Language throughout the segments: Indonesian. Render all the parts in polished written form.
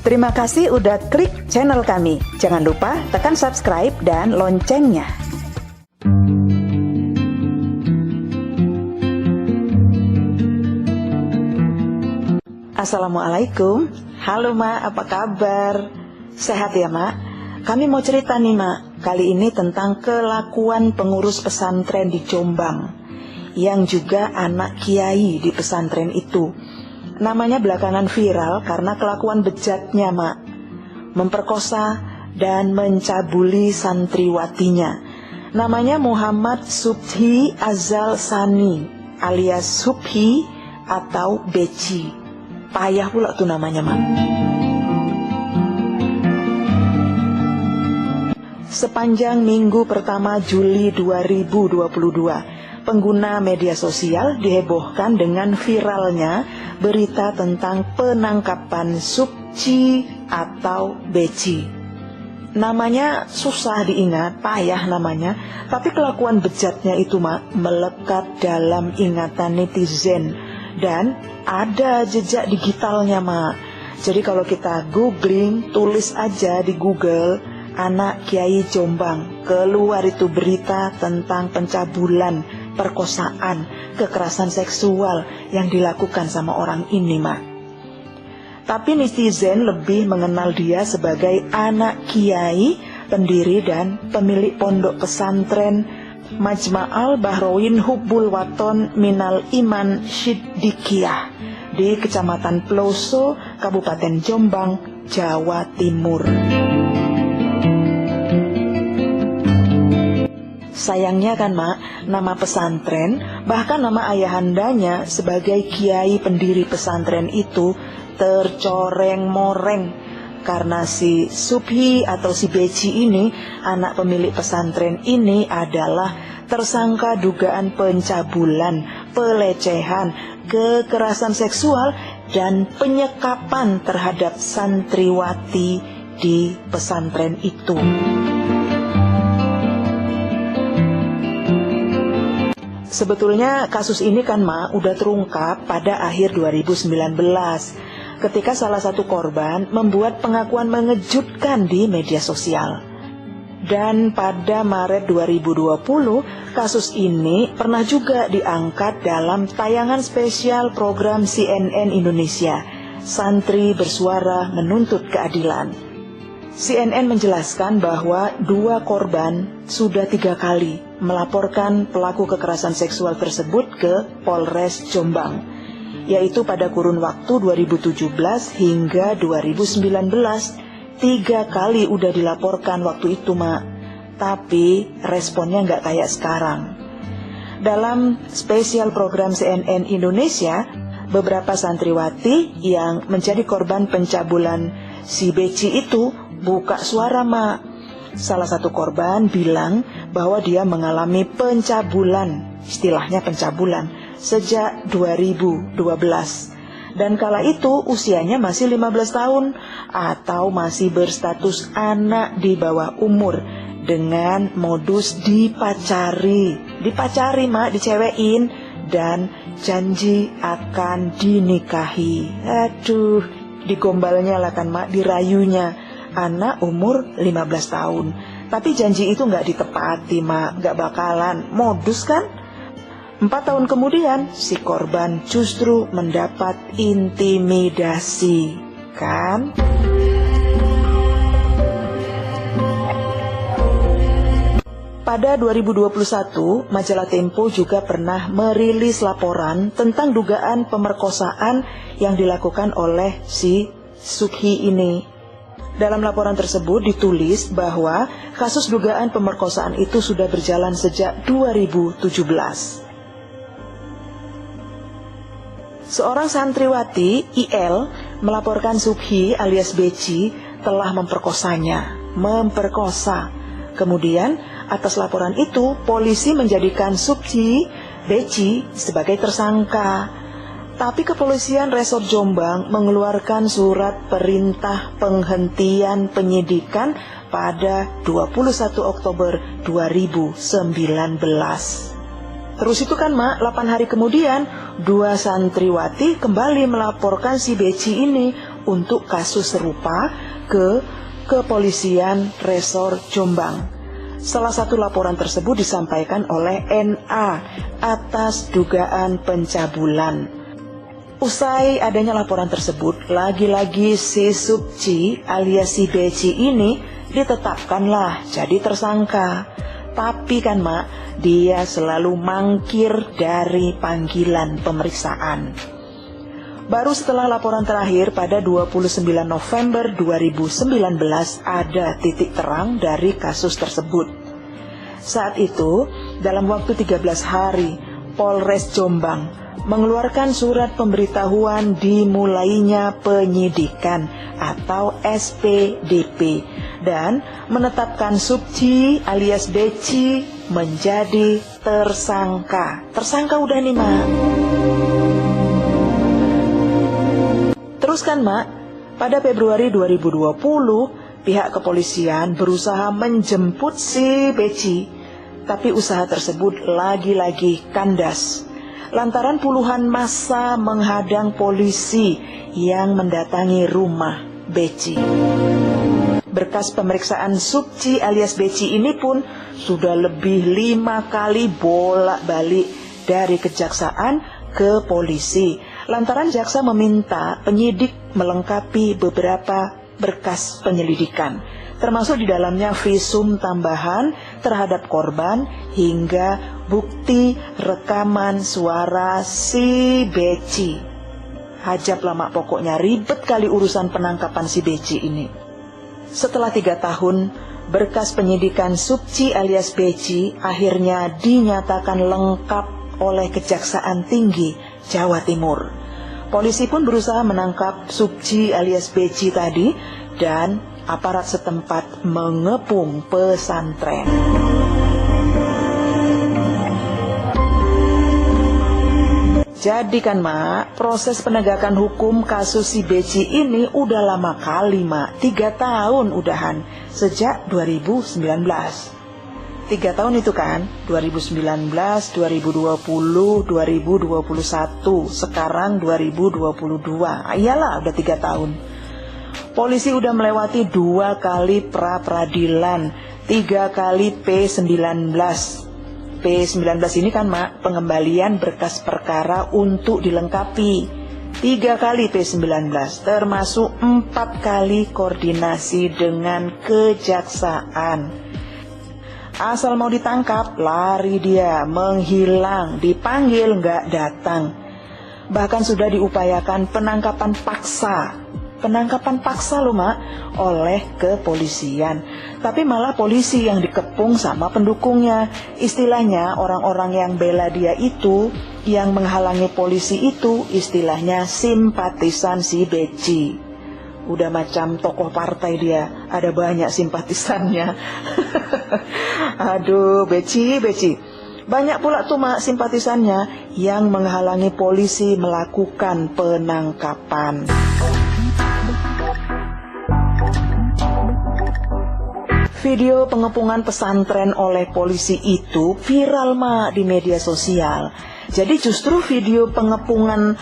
Terima kasih udah klik channel kami. Jangan lupa tekan subscribe dan loncengnya. Assalamualaikum. Halo Ma, apa kabar? Sehat ya Ma? Kami mau cerita nih Ma, kali ini tentang kelakuan pengurus pesantren di Jombang yang juga anak kiai di pesantren itu. Namanya belakangan viral karena kelakuan bejatnya Mak, memperkosa dan mencabuli santriwatinya. Namanya Muhammad Subhi Azal Sani alias Subhi atau Beci. Payah pula tuh namanya Mak. Sepanjang minggu pertama Juli 2022, pengguna media sosial dihebohkan dengan viralnya berita tentang penangkapan Subhi atau Beci. Namanya susah diingat, payah namanya, tapi kelakuan bejatnya itu Mak, melekat dalam ingatan netizen dan ada jejak digitalnya Mak. Jadi kalau kita googling, tulis aja di Google anak Kiai Jombang, keluar itu berita tentang pencabulan, perkosaan, kekerasan seksual yang dilakukan sama orang ini Mak. Tapi netizen lebih mengenal dia sebagai anak kiai, pendiri dan pemilik pondok pesantren Majma'al Bahroin Hubbul Waton Minal Iman Siddiqiyah di Kecamatan Peloso, Kabupaten Jombang, Jawa Timur. Sayangnya kan Mak, nama pesantren, bahkan nama ayahandanya sebagai kiai pendiri pesantren itu tercoreng-moreng. Karena si Subhi atau si Beci ini, anak pemilik pesantren ini adalah tersangka dugaan pencabulan, pelecehan, kekerasan seksual, dan penyekapan terhadap santriwati di pesantren itu. Sebetulnya kasus ini kan Ma udah terungkap pada akhir 2019 ketika salah satu korban membuat pengakuan mengejutkan di media sosial. Dan pada Maret 2020 kasus ini pernah juga diangkat dalam tayangan spesial program CNN Indonesia, Santri Bersuara Menuntut Keadilan. CNN menjelaskan bahwa dua korban sudah 3 kali melaporkan pelaku kekerasan seksual tersebut ke Polres Jombang, yaitu pada kurun waktu 2017 hingga 2019. 3 kali udah dilaporkan waktu itu Mak, tapi responnya nggak kayak sekarang. Dalam spesial program CNN Indonesia, beberapa santriwati yang menjadi korban pencabulan si Beci itu buka suara Mak. Salah satu korban bilang bahwa dia mengalami pencabulan, istilahnya pencabulan, sejak 2012. Dan kala itu usianya masih 15 tahun atau masih berstatus anak di bawah umur dengan modus dipacari Mak, dicewekin dan janji akan dinikahi. Aduh, digombalnya lah kan Mak, dirayunya. Anak umur 15 tahun. Tapi janji itu gak ditepati Mak, gak bakalan, modus kan? 4 tahun kemudian si korban justru mendapat intimidasi, kan? Pada 2021, majalah Tempo juga pernah merilis laporan tentang dugaan pemerkosaan yang dilakukan oleh si Subhi ini. Dalam laporan tersebut ditulis bahwa kasus dugaan pemerkosaan itu sudah berjalan sejak 2017. Seorang santriwati, IL, melaporkan Subhi alias Beci telah memperkosa. Kemudian, atas laporan itu, polisi menjadikan Subhi, Beci sebagai tersangka. Tapi kepolisian Resort Jombang mengeluarkan surat perintah penghentian penyidikan pada 21 Oktober 2019. Terus itu kan Mak, 8 hari kemudian, 2 santriwati kembali melaporkan si Beci ini untuk kasus serupa ke Kepolisian Resor Jombang. Salah satu laporan tersebut disampaikan oleh NA atas dugaan pencabulan. Usai adanya laporan tersebut, lagi-lagi si Supci alias si Beci ini ditetapkanlah jadi tersangka. Tapi kan Mak, dia selalu mangkir dari panggilan pemeriksaan. Baru setelah laporan terakhir pada 29 November 2019 ada titik terang dari kasus tersebut. Saat itu, dalam waktu 13 hari, Polres Jombang mengeluarkan surat pemberitahuan dimulainya penyidikan atau SPDP dan menetapkan Supci alias Beci menjadi tersangka. Tersangka udah nih Mak. Terus kan Mak, pada Februari 2020 pihak kepolisian berusaha menjemput si Beci, tapi usaha tersebut lagi-lagi kandas lantaran puluhan massa menghadang polisi yang mendatangi rumah Beci. Berkas pemeriksaan Supci alias Beci ini pun sudah lebih 5 kali bolak-balik dari kejaksaan ke polisi, lantaran jaksa meminta penyidik melengkapi beberapa berkas penyelidikan, termasuk di dalamnya visum tambahan terhadap korban hingga bukti rekaman suara si Beci. Hajab lama pokoknya, ribet kali urusan penangkapan si Beci ini. Setelah 3 tahun, berkas penyidikan Supci alias Beci akhirnya dinyatakan lengkap oleh Kejaksaan Tinggi Jawa Timur. Polisi pun berusaha menangkap Supci alias Beci tadi dan aparat setempat mengepung pesantren. Jadi kan Mak, proses penegakan hukum kasus si Beci ini udah lama kali Mak, 3 tahun udahan, sejak 2019. 3 tahun itu kan, 2019, 2020, 2021, sekarang 2022. Iyalah udah 3 tahun. Polisi udah melewati 2 kali pra-peradilan, 3 kali P19. P19 ini kan Mak, pengembalian berkas perkara untuk dilengkapi. 3 kali P19, termasuk 4 kali koordinasi dengan kejaksaan. Asal mau ditangkap, lari dia, menghilang, dipanggil nggak datang. Bahkan sudah diupayakan penangkapan paksa. Penangkapan paksa loh Mak, oleh kepolisian. Tapi malah polisi yang dikepung sama pendukungnya. Istilahnya orang-orang yang bela dia itu, yang menghalangi polisi itu, istilahnya simpatisan si Beci. Udah macam tokoh partai dia, ada banyak simpatisannya. Aduh, Beci. Banyak pula tuh Mak simpatisannya yang menghalangi polisi melakukan penangkapan. Video pengepungan pesantren oleh polisi itu viral Mak di media sosial. Jadi justru video pengepungan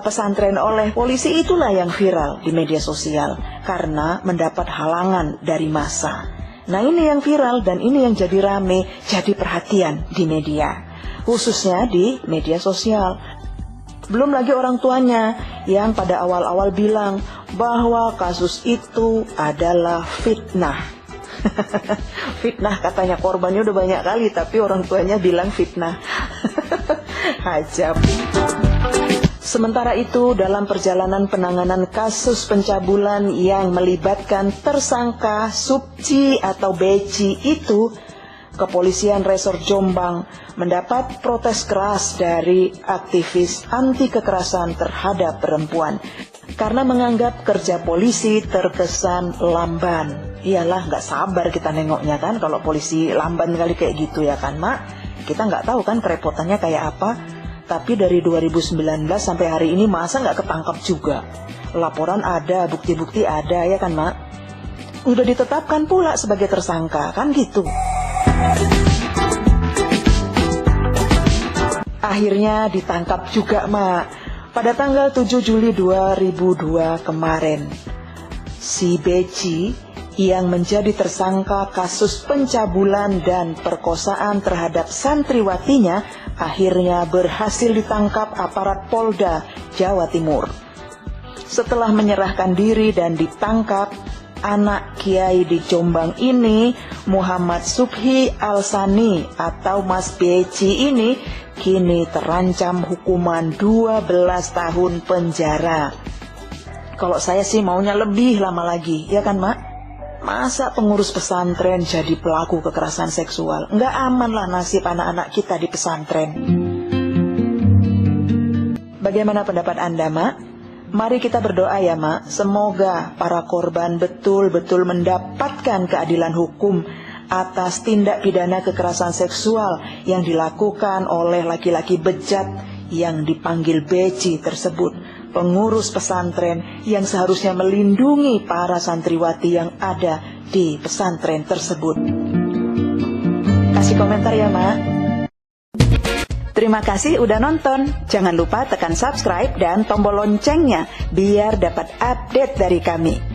pesantren oleh polisi itulah yang viral di media sosial karena mendapat halangan dari massa. Nah ini yang viral dan ini yang jadi rame, jadi perhatian di media, khususnya di media sosial. Belum lagi orang tuanya yang pada awal-awal bilang bahwa kasus itu adalah fitnah. Fitnah katanya, korbannya udah banyak kali tapi orang tuanya bilang fitnah. Hajab. Sementara itu dalam perjalanan penanganan kasus pencabulan yang melibatkan tersangka Supci atau Beci itu, Kepolisian Resor Jombang mendapat protes keras dari aktivis anti kekerasan terhadap perempuan karena menganggap kerja polisi terkesan lamban. Iyalah, nggak sabar kita nengoknya kan kalau polisi lamban kali kayak gitu ya kan Mak. Kita nggak tahu kan kerepotannya kayak apa. Tapi dari 2019 sampai hari ini masa nggak ketangkap juga. Laporan ada, bukti-bukti ada ya kan Mak. Udah ditetapkan pula sebagai tersangka kan gitu. Akhirnya ditangkap juga Mak. Pada tanggal 7 Juli 2002 kemarin, si Beci yang menjadi tersangka kasus pencabulan dan perkosaan terhadap santriwatinya akhirnya berhasil ditangkap aparat Polda Jawa Timur. Setelah menyerahkan diri dan ditangkap, anak Kiai di Jombang ini, Muhammad Subhi Al-Sani atau Mas Beci ini, kini terancam hukuman 12 tahun penjara. Kalau saya sih maunya lebih lama lagi, ya kan Mak? Masa pengurus pesantren jadi pelaku kekerasan seksual? Nggak aman lah nasib anak-anak kita di pesantren. Bagaimana pendapat Anda, Mak? Mari kita berdoa ya, Mak. Semoga para korban betul-betul mendapatkan keadilan hukum atas tindak pidana kekerasan seksual yang dilakukan oleh laki-laki bejat yang dipanggil Beci tersebut, pengurus pesantren yang seharusnya melindungi para santriwati yang ada di pesantren tersebut. Kasih komentar ya, Mak. Terima kasih udah nonton. Jangan lupa tekan subscribe dan tombol loncengnya biar dapat update dari kami.